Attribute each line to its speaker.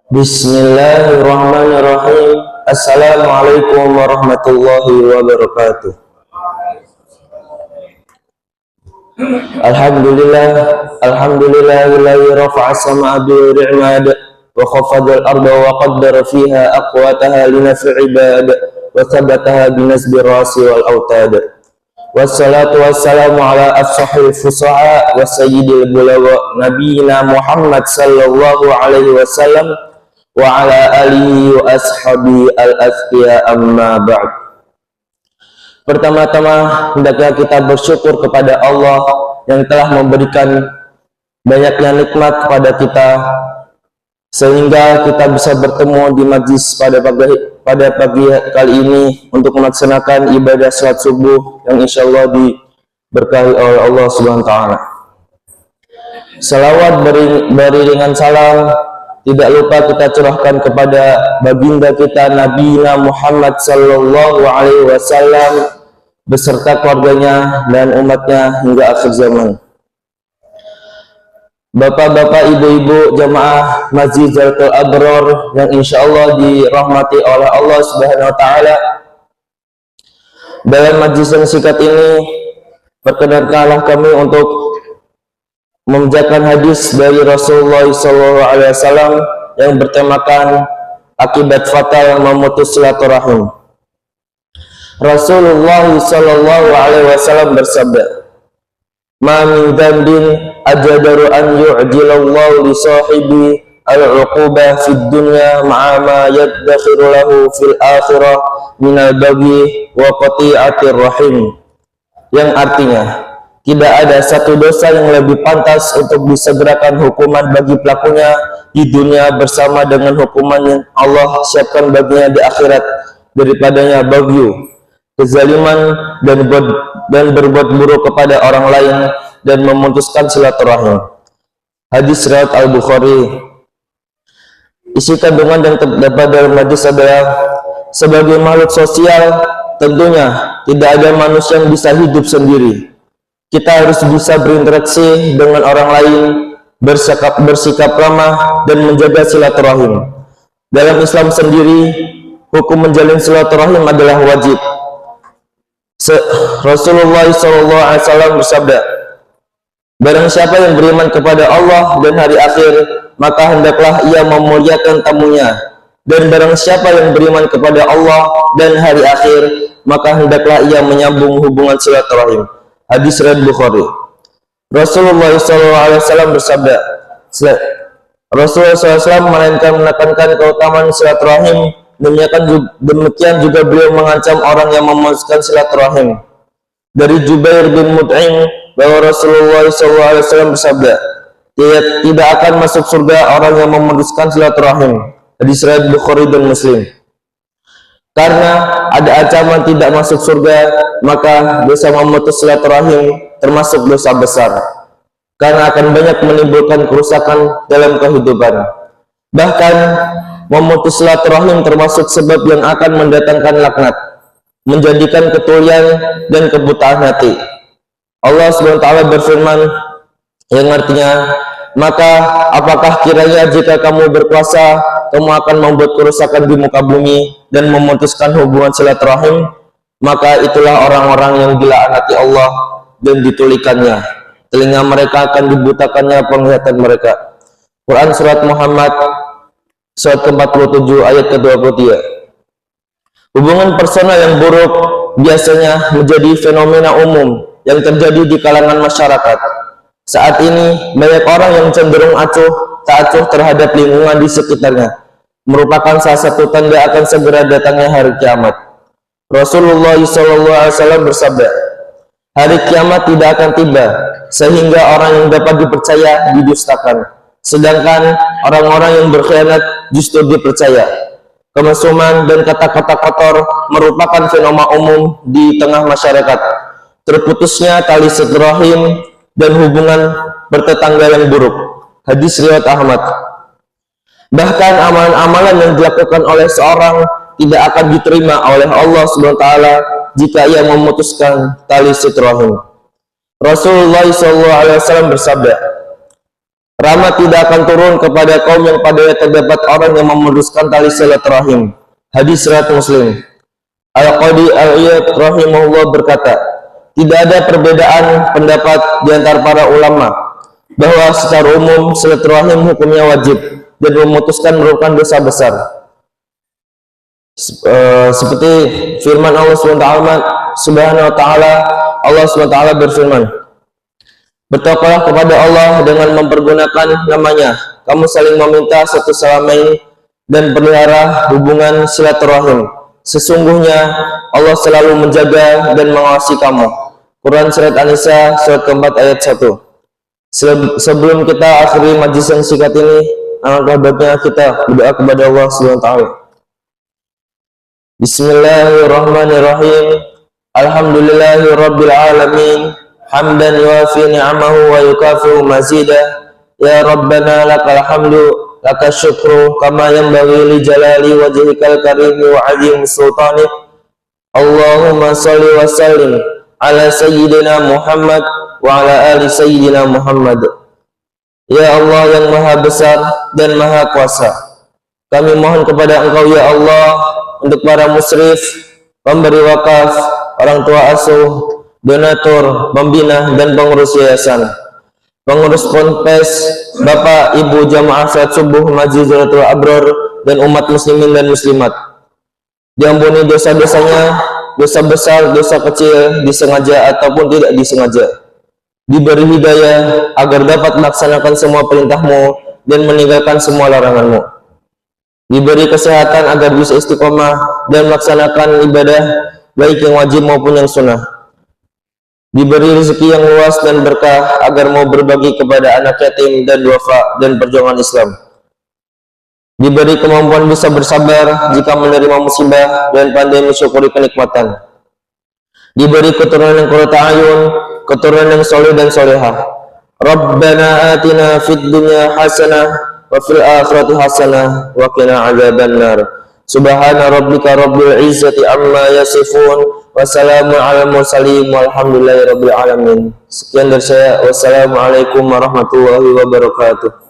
Speaker 1: Bismillahirrahmanirrahim. Assalamualaikum warahmatullahi wabarakatuh. Alhamdulillahilladzi rafa'a as-samaa'a bighairi 'imad wa khafada al-arda wa qaddara fiha aqwataha linaf'i 'ibad wa thabataha binasbi rasi wal autad. Wassalatu wassalamu ala afsahil fusaha wa sayyidil bulagha nabiyina Muhammad sallallahu alaihi wasallam wa ala alihi wa ashabi al-athqiya amma ba'd. Pertama-tama hendaknya kita bersyukur kepada Allah yang telah memberikan banyaknya nikmat kepada kita sehingga kita bisa bertemu di majlis pada pagi kali ini untuk melaksanakan ibadah salat subuh yang insyaallah diberkahi oleh Allah Subhanahu wa taala. Salawat beriringan salam tidak lupa kita curahkan kepada baginda kita Nabi Muhammad sallallahu alaihi wasallam beserta keluarganya dan umatnya hingga akhir zaman. Bapak-bapak, ibu-ibu jamaah Masjid Zalatul Abror yang insyaallah dirahmati oleh Allah Subhanahu wa taala. Dalam majlis yang singkat ini perkenankanlah kami untuk membacakan hadis dari Rasulullah SAW yang bertemakan akibat fatal memutus silaturahim. Rasulullah SAW bersabda, "Ma min dzambin ajdaru an yu'jilallahu li sahibi al-'uqubah fid dunya ma'a ma yadkhiru lahu fil akhirah min al-baghi wa qati'atir rahim." Yang artinya, tidak ada satu dosa yang lebih pantas untuk disegerakan hukuman bagi pelakunya di dunia bersama dengan hukuman yang Allah siapkan baginya di akhirat daripadanya bagyu, kezaliman dan berbuat buruk kepada orang lain dan memutuskan silaturahim. Hadis riwayat Al-Bukhari. Isi kandungan yang terdapat dalam hadis adalah sebagai makhluk sosial tentunya tidak ada manusia yang bisa hidup sendiri. Kita harus bisa berinteraksi dengan orang lain, bersikap ramah dan menjaga silaturahim. Dalam Islam sendiri, hukum menjalin silaturahim adalah wajib. Rasulullah SAW bersabda, "Barang siapa yang beriman kepada Allah dan hari akhir, maka hendaklah ia memuliakan tamunya. Dan barang siapa yang beriman kepada Allah dan hari akhir, maka hendaklah ia menyambung hubungan silaturahim." Hadis riwayat Bukhari. Rasulullah SAW bersabda, Rasulullah SAW melainkan menekankan keutamaan silaturahim, demikian juga beliau mengancam orang yang memutuskan silaturahim. Dari Jubair bin Mut'im bahwa Rasulullah SAW bersabda, tidak akan masuk surga orang yang memutuskan silaturahim. Hadis riwayat Bukhari dan Muslim. Karena ada ancaman tidak masuk surga, maka dosa memutus silaturahim termasuk dosa besar, karena akan banyak menimbulkan kerusakan dalam kehidupan. Bahkan memutus silaturahim termasuk sebab yang akan mendatangkan laknat, menjadikan ketulian dan kebutaan hati. Allah SWT berfirman yang artinya, "Maka apakah kiranya jika kamu berkuasa, kamu akan membuat kerusakan di muka bumi dan memutuskan hubungan silaturahim? Maka itulah orang-orang yang dilaknati Allah dan ditulikannya. Telinga mereka akan dibutakannya penglihatan mereka." Quran Surat Muhammad surat ke-47 ayat ke-23. Hubungan personal yang buruk biasanya menjadi fenomena umum yang terjadi di kalangan masyarakat. Saat ini banyak orang yang cenderung tak acuh terhadap lingkungan di sekitarnya, merupakan salah satu tanda akan segera datangnya hari kiamat. Rasulullah SAW bersabda, "Hari kiamat tidak akan tiba sehingga orang yang dapat dipercaya didustakan, sedangkan orang-orang yang berkhianat justru dipercaya." Kemesuman dan kata-kata kotor merupakan fenomena umum di tengah masyarakat. Terputusnya tali silaturahim dan hubungan bertetangga yang buruk. Hadis riwayat Ahmad. Bahkan amalan-amalan yang dilakukan oleh seorang tidak akan diterima oleh Allah SWT jika ia memutuskan tali silaturahim. Rasulullah SAW bersabda, Rahmat tidak akan turun kepada kaum yang padanya terdapat orang yang memutuskan tali silaturahim. Hadis riwayat Muslim. Al-Qadi Al-Iyad rahimahullah berkata, tidak ada perbedaan pendapat di antara para ulama bahwa secara umum silaturahim hukumnya wajib dan memutuskan merupakan dosa besar. Seperti firman Allah Subhanahu wa taala, Allah Subhanahu wa taala berfirman, bertakwalah kepada Allah dengan mempergunakan namanya, kamu saling meminta satu sama lain dan pelihara hubungan silaturahim. Sesungguhnya Allah selalu menjaga dan mengawasi kamu. Quran surat An-Nisa surat keempat ayat 1. Sebelum kita akhiri majlis yang singkat ini, alangkah baiknya kita berdoa kepada Allah Subhanahu wa taala. Bismillahirrahmanirrahim. Alhamdulillahirabbil alamin. Hamdan yuafi ni'amahu wa yukafi'u mazidah. Ya Rabbana lakal hamdu, lakal syukru, kama yanbaghi li jalali wajhikal karimi wa azim sultanik. Allahumma salli wa sallim ala sayyidina Muhammad wa ala ali sayyidina Muhammad. Ya Allah yang maha besar dan maha kuasa, kami mohon kepada Engkau ya Allah untuk para musyrif, pemberi wakaf, orang tua asuh, donatur, pembina dan pengurus yayasan, pengurus ponpes, Bapak Ibu jamaah salat subuh Masjid Zaratul Abror dan umat muslimin dan muslimat. Diampuni dosa-dosanya, dosa besar, dosa kecil, disengaja ataupun tidak disengaja. Diberi hidayah agar dapat melaksanakan semua perintah-Mu dan meninggalkan semua larangan-Mu. Diberi kesehatan agar bisa istiqomah dan melaksanakan ibadah baik yang wajib maupun yang sunnah. Diberi rezeki yang luas dan berkah agar mau berbagi kepada anak yatim dan duafa dan perjuangan Islam. Diberi kemampuan bisa bersabar jika menerima musibah dan pandai mensyukuri kenikmatan. Diberi keturunan yang qurrata ayun, keturunan yang soleh dan solehah. Rabbana atina fid dunya hasanah wa fil akhirati hasanah wa qina adzabannar. Subhana rabbika rabbil izzati amma yasifun wa salamun alal mursalin walhamdulillahi rabbil alamin. Sekian dari saya. Wassalamualaikum warahmatullahi wabarakatuh.